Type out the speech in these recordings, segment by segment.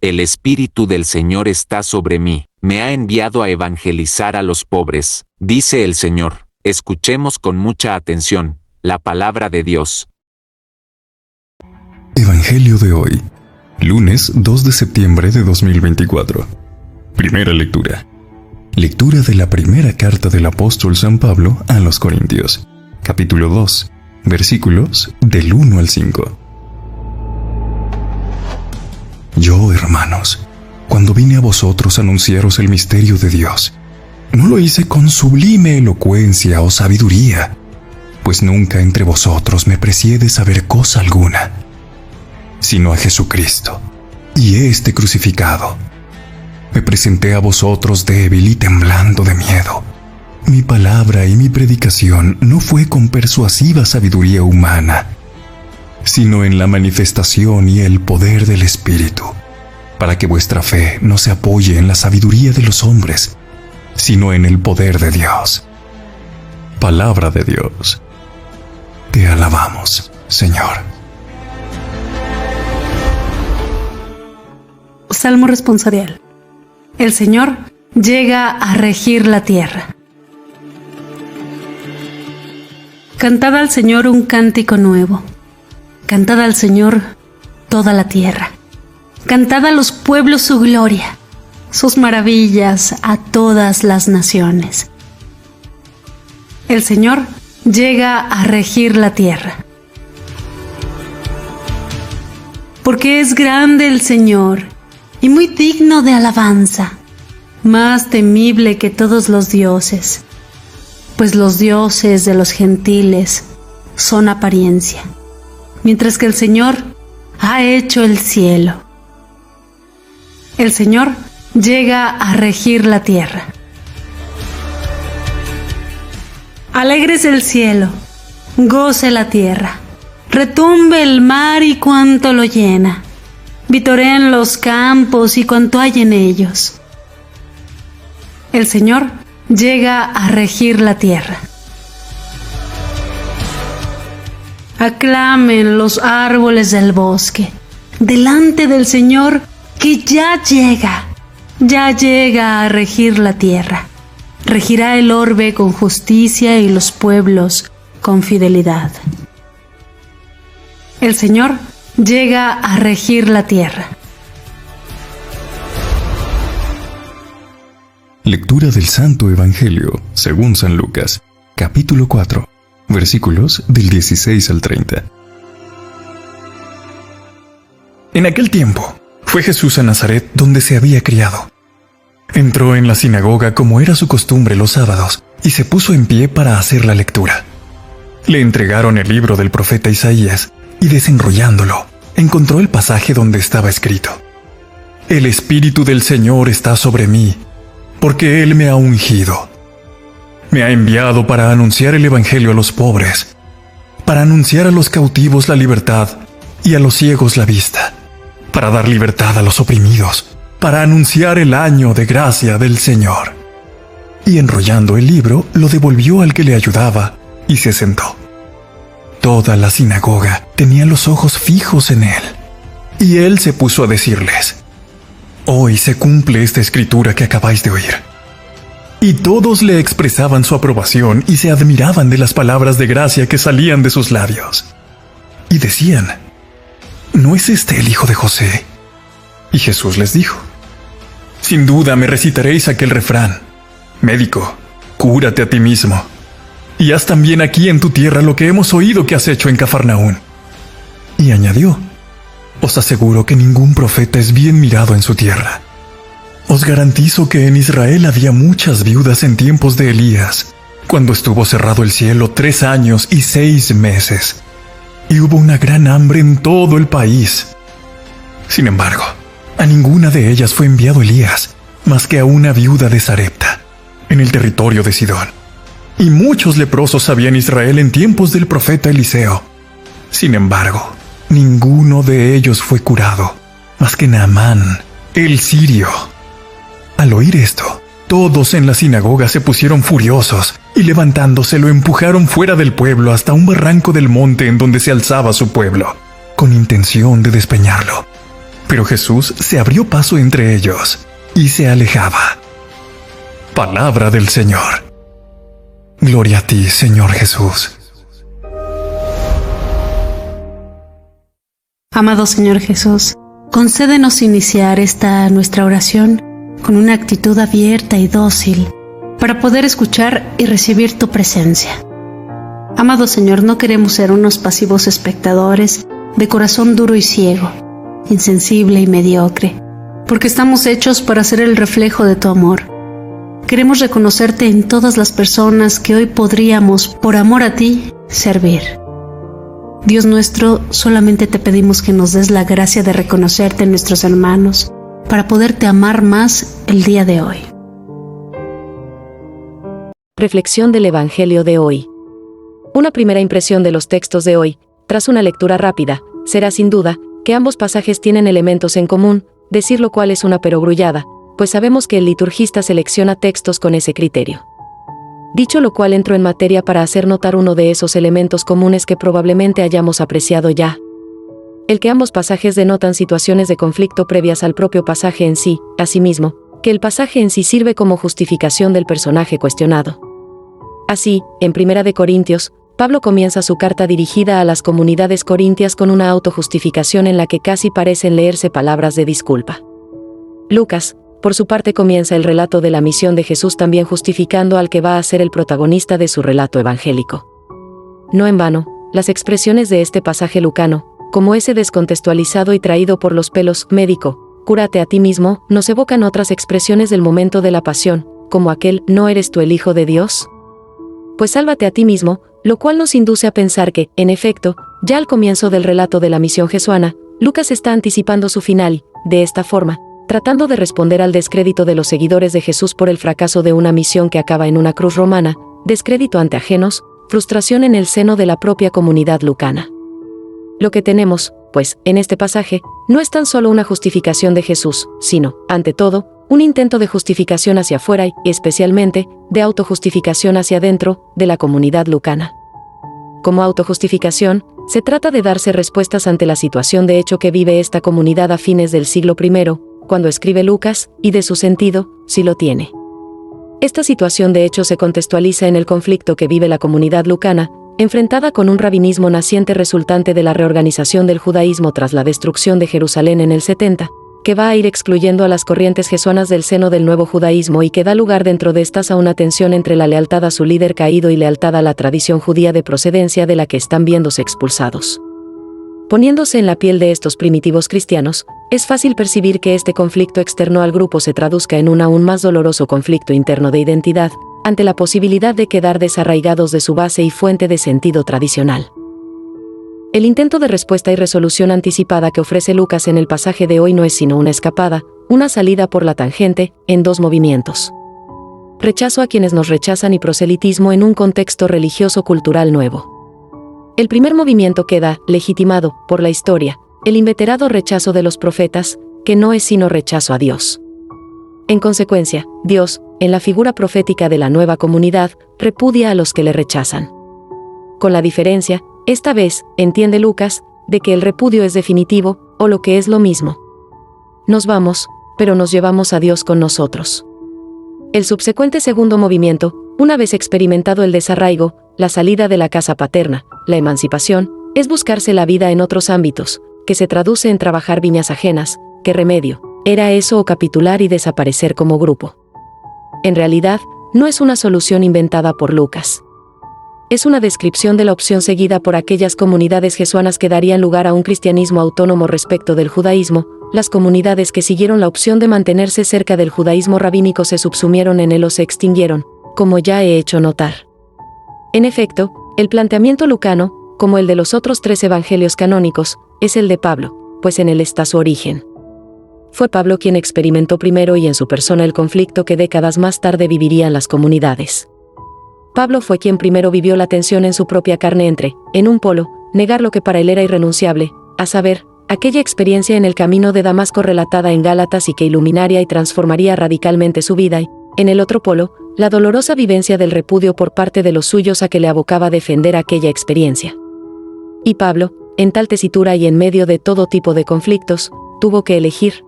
El Espíritu del Señor está sobre mí, me ha enviado a evangelizar a los pobres, dice el Señor. Escuchemos con mucha atención la palabra de Dios. Evangelio de hoy, lunes 2 de septiembre de 2024. Primera lectura. Lectura de la primera carta del apóstol San Pablo a los Corintios, capítulo 2, versículos del 1 al 5. Yo, hermanos, cuando vine a vosotros a anunciaros el misterio de Dios, no lo hice con sublime elocuencia o sabiduría, pues nunca entre vosotros me precié de saber cosa alguna, sino a Jesucristo y este crucificado. Me presenté a vosotros débil y temblando de miedo. Mi palabra y mi predicación no fue con persuasiva sabiduría humana, sino en la manifestación y el poder del Espíritu, para que vuestra fe no se apoye en la sabiduría de los hombres, sino en el poder de Dios. Palabra de Dios. Te alabamos, Señor. Salmo responsorial. El Señor llega a regir la tierra. Cantad al Señor un cántico nuevo. Cantad al Señor toda la tierra. Cantad a los pueblos su gloria, sus maravillas a todas las naciones. El Señor llega a regir la tierra. Porque es grande el Señor y muy digno de alabanza, más temible que todos los dioses, pues los dioses de los gentiles son apariencia, mientras que el Señor ha hecho el cielo. El Señor llega a regir la tierra. Alégrese el cielo, goce la tierra, retumbe el mar y cuanto lo llena, vitoreen los campos y cuanto hay en ellos. El Señor llega a regir la tierra. Aclamen los árboles del bosque delante del Señor, que ya llega a regir la tierra. Regirá el orbe con justicia y los pueblos con fidelidad. El Señor llega a regir la tierra. Lectura del Santo Evangelio según San Lucas, capítulo 4, versículos del 16 al 30. En aquel tiempo, fue Jesús a Nazaret, donde se había criado. Entró en la sinagoga como era su costumbre los sábados y se puso en pie para hacer la lectura. Le entregaron el libro del profeta Isaías y desenrollándolo, encontró el pasaje donde estaba escrito: El Espíritu del Señor está sobre mí, porque Él me ha ungido. Me ha enviado para anunciar el Evangelio a los pobres, para anunciar a los cautivos la libertad y a los ciegos la vista, para dar libertad a los oprimidos, para anunciar el año de gracia del Señor. Y enrollando el libro, lo devolvió al que le ayudaba y se sentó. Toda la sinagoga tenía los ojos fijos en él, y él se puso a decirles: Hoy se cumple esta escritura que acabáis de oír. Y todos le expresaban su aprobación y se admiraban de las palabras de gracia que salían de sus labios. Y decían: ¿No es este el hijo de José? Y Jesús les dijo: Sin duda me recitaréis aquel refrán: Médico, cúrate a ti mismo, y haz también aquí en tu tierra lo que hemos oído que has hecho en Cafarnaún. Y añadió: Os aseguro que ningún profeta es bien mirado en su tierra. Os garantizo que en Israel había muchas viudas en tiempos de Elías, cuando estuvo cerrado el cielo 3 años y 6 meses, y hubo una gran hambre en todo el país. Sin embargo, a ninguna de ellas fue enviado Elías, más que a una viuda de Sarepta, en el territorio de Sidón. Y muchos leprosos había en Israel en tiempos del profeta Eliseo. Sin embargo, ninguno de ellos fue curado, más que Naamán, el sirio. Al oír esto, todos en la sinagoga se pusieron furiosos y levantándose lo empujaron fuera del pueblo hasta un barranco del monte en donde se alzaba su pueblo, con intención de despeñarlo. Pero Jesús se abrió paso entre ellos y se alejaba. Palabra del Señor. Gloria a ti, Señor Jesús. Amado Señor Jesús, concédenos iniciar esta nuestra oración con una actitud abierta y dócil para poder escuchar y recibir tu presencia. Amado Señor, no queremos ser unos pasivos espectadores de corazón duro y ciego, insensible y mediocre, porque estamos hechos para ser el reflejo de tu amor. Queremos reconocerte en todas las personas que hoy podríamos, por amor a ti, servir. Dios nuestro, solamente te pedimos que nos des la gracia de reconocerte en nuestros hermanos para poderte amar más el día de hoy. Reflexión del Evangelio de hoy. Una primera impresión de los textos de hoy, tras una lectura rápida, será sin duda que ambos pasajes tienen elementos en común, decir lo cual es una perogrullada, pues sabemos que el liturgista selecciona textos con ese criterio. Dicho lo cual, entro en materia para hacer notar uno de esos elementos comunes que probablemente hayamos apreciado ya. El que ambos pasajes denotan situaciones de conflicto previas al propio pasaje en sí, asimismo, que el pasaje en sí sirve como justificación del personaje cuestionado. Así, en 1 Corintios, Pablo comienza su carta dirigida a las comunidades corintias con una autojustificación en la que casi parecen leerse palabras de disculpa. Lucas, por su parte, comienza el relato de la misión de Jesús también justificando al que va a ser el protagonista de su relato evangélico. No en vano, las expresiones de este pasaje lucano, como ese descontextualizado y traído por los pelos, médico, cúrate a ti mismo, nos evocan otras expresiones del momento de la pasión, como aquel, ¿no eres tú el Hijo de Dios? Pues sálvate a ti mismo, lo cual nos induce a pensar que, en efecto, ya al comienzo del relato de la misión jesuana, Lucas está anticipando su final, de esta forma, tratando de responder al descrédito de los seguidores de Jesús por el fracaso de una misión que acaba en una cruz romana, descrédito ante ajenos, frustración en el seno de la propia comunidad lucana. Lo que tenemos, pues, en este pasaje, no es tan solo una justificación de Jesús, sino, ante todo, un intento de justificación hacia afuera y, especialmente, de autojustificación hacia adentro, de la comunidad lucana. Como autojustificación, se trata de darse respuestas ante la situación de hecho que vive esta comunidad a fines del siglo I, cuando escribe Lucas, y de su sentido, si lo tiene. Esta situación de hecho se contextualiza en el conflicto que vive la comunidad lucana, enfrentada con un rabinismo naciente resultante de la reorganización del judaísmo tras la destrucción de Jerusalén en el 70, que va a ir excluyendo a las corrientes jesuanas del seno del nuevo judaísmo y que da lugar dentro de estas a una tensión entre la lealtad a su líder caído y lealtad a la tradición judía de procedencia de la que están viéndose expulsados. Poniéndose en la piel de estos primitivos cristianos, es fácil percibir que este conflicto externo al grupo se traduzca en un aún más doloroso conflicto interno de identidad, ante la posibilidad de quedar desarraigados de su base y fuente de sentido tradicional. El intento de respuesta y resolución anticipada que ofrece Lucas en el pasaje de hoy no es sino una escapada, una salida por la tangente, en dos movimientos. Rechazo a quienes nos rechazan y proselitismo en un contexto religioso-cultural nuevo. El primer movimiento queda legitimado por la historia, el inveterado rechazo de los profetas, que no es sino rechazo a Dios. En consecuencia, Dios, en la figura profética de la nueva comunidad, repudia a los que le rechazan. Con la diferencia, esta vez, entiende Lucas, de que el repudio es definitivo, o lo que es lo mismo. Nos vamos, pero nos llevamos a Dios con nosotros. El subsecuente segundo movimiento, una vez experimentado el desarraigo, la salida de la casa paterna, la emancipación, es buscarse la vida en otros ámbitos, que se traduce en trabajar viñas ajenas. ¿Qué remedio? Era eso o capitular y desaparecer como grupo. En realidad, no es una solución inventada por Lucas. Es una descripción de la opción seguida por aquellas comunidades jesuanas que darían lugar a un cristianismo autónomo respecto del judaísmo. Las comunidades que siguieron la opción de mantenerse cerca del judaísmo rabínico se subsumieron en él o se extinguieron, como ya he hecho notar. En efecto, el planteamiento lucano, como el de los otros 3 evangelios canónicos, es el de Pablo, pues en él está su origen. Fue Pablo quien experimentó primero y en su persona el conflicto que décadas más tarde vivirían las comunidades. Pablo fue quien primero vivió la tensión en su propia carne entre, en un polo, negar lo que para él era irrenunciable, a saber, aquella experiencia en el camino de Damasco relatada en Gálatas y que iluminaría y transformaría radicalmente su vida, y, en el otro polo, la dolorosa vivencia del repudio por parte de los suyos a que le abocaba a defender aquella experiencia. Y Pablo, en tal tesitura y en medio de todo tipo de conflictos, tuvo que elegir.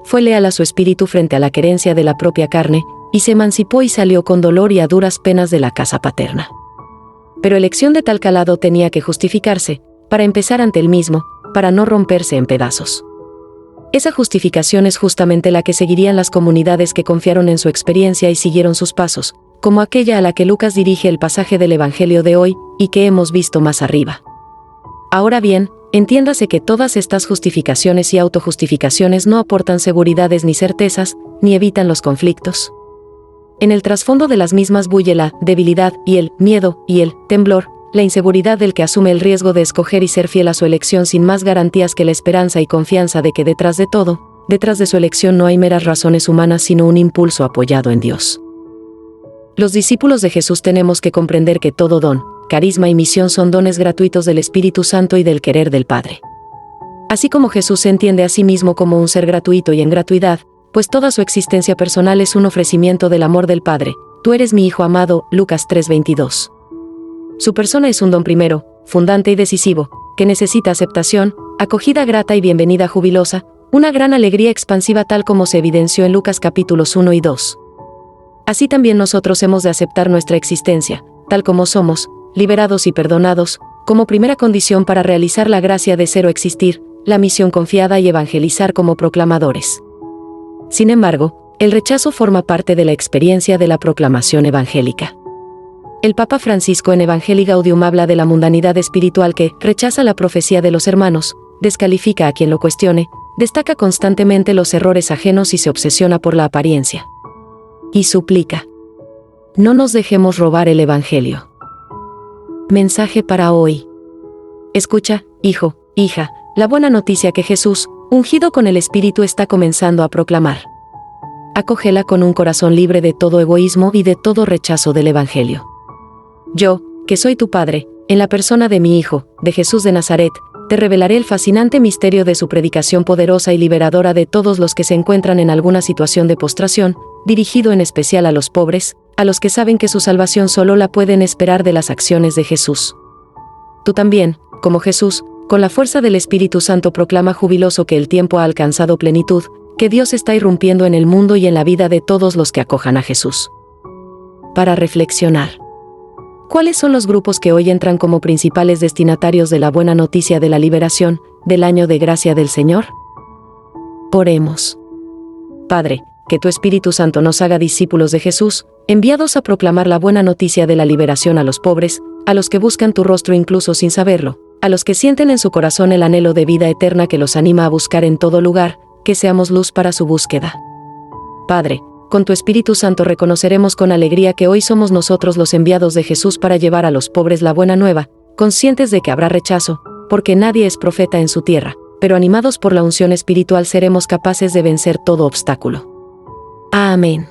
Fue leal a su espíritu frente a la querencia de la propia carne, y se emancipó y salió con dolor y a duras penas de la casa paterna. Pero elección de tal calado tenía que justificarse, para empezar ante él mismo, para no romperse en pedazos. Esa justificación es justamente la que seguirían las comunidades que confiaron en su experiencia y siguieron sus pasos, como aquella a la que Lucas dirige el pasaje del Evangelio de hoy, y que hemos visto más arriba. Ahora bien, entiéndase que todas estas justificaciones y autojustificaciones no aportan seguridades ni certezas, ni evitan los conflictos. En el trasfondo de las mismas bulle la debilidad y el miedo y el temblor, la inseguridad del que asume el riesgo de escoger y ser fiel a su elección sin más garantías que la esperanza y confianza de que detrás de todo, detrás de su elección no hay meras razones humanas sino un impulso apoyado en Dios. Los discípulos de Jesús tenemos que comprender que todo don, carisma y misión son dones gratuitos del Espíritu Santo y del querer del Padre. Así como Jesús se entiende a sí mismo como un ser gratuito y en gratuidad, pues toda su existencia personal es un ofrecimiento del amor del Padre. Tú eres mi Hijo amado, Lucas 3:22. Su persona es un don primero, fundante y decisivo, que necesita aceptación, acogida grata y bienvenida jubilosa, una gran alegría expansiva tal como se evidenció en Lucas capítulos 1 y 2. Así también nosotros hemos de aceptar nuestra existencia, tal como somos, liberados y perdonados, como primera condición para realizar la gracia de ser o existir, la misión confiada y evangelizar como proclamadores. Sin embargo, el rechazo forma parte de la experiencia de la proclamación evangélica. El Papa Francisco en Evangelii Gaudium habla de la mundanidad espiritual que rechaza la profecía de los hermanos, descalifica a quien lo cuestione, destaca constantemente los errores ajenos y se obsesiona por la apariencia. Y suplica: no nos dejemos robar el Evangelio. Mensaje para hoy. Escucha, hijo, hija, la buena noticia que Jesús, ungido con el Espíritu, está comenzando a proclamar. Acógela con un corazón libre de todo egoísmo y de todo rechazo del Evangelio. Yo, que soy tu Padre, en la persona de mi Hijo, de Jesús de Nazaret, te revelaré el fascinante misterio de su predicación poderosa y liberadora de todos los que se encuentran en alguna situación de postración, dirigido en especial a los pobres, a los que saben que su salvación solo la pueden esperar de las acciones de Jesús. Tú también, como Jesús, con la fuerza del Espíritu Santo proclama jubiloso que el tiempo ha alcanzado plenitud, que Dios está irrumpiendo en el mundo y en la vida de todos los que acojan a Jesús. Para reflexionar. ¿Cuáles son los grupos que hoy entran como principales destinatarios de la buena noticia de la liberación, del año de gracia del Señor? Oremos. Padre, que tu Espíritu Santo nos haga discípulos de Jesús, enviados a proclamar la buena noticia de la liberación a los pobres, a los que buscan tu rostro incluso sin saberlo, a los que sienten en su corazón el anhelo de vida eterna que los anima a buscar en todo lugar, que seamos luz para su búsqueda. Padre, con tu Espíritu Santo reconoceremos con alegría que hoy somos nosotros los enviados de Jesús para llevar a los pobres la buena nueva, conscientes de que habrá rechazo, porque nadie es profeta en su tierra, pero animados por la unción espiritual seremos capaces de vencer todo obstáculo. Amén.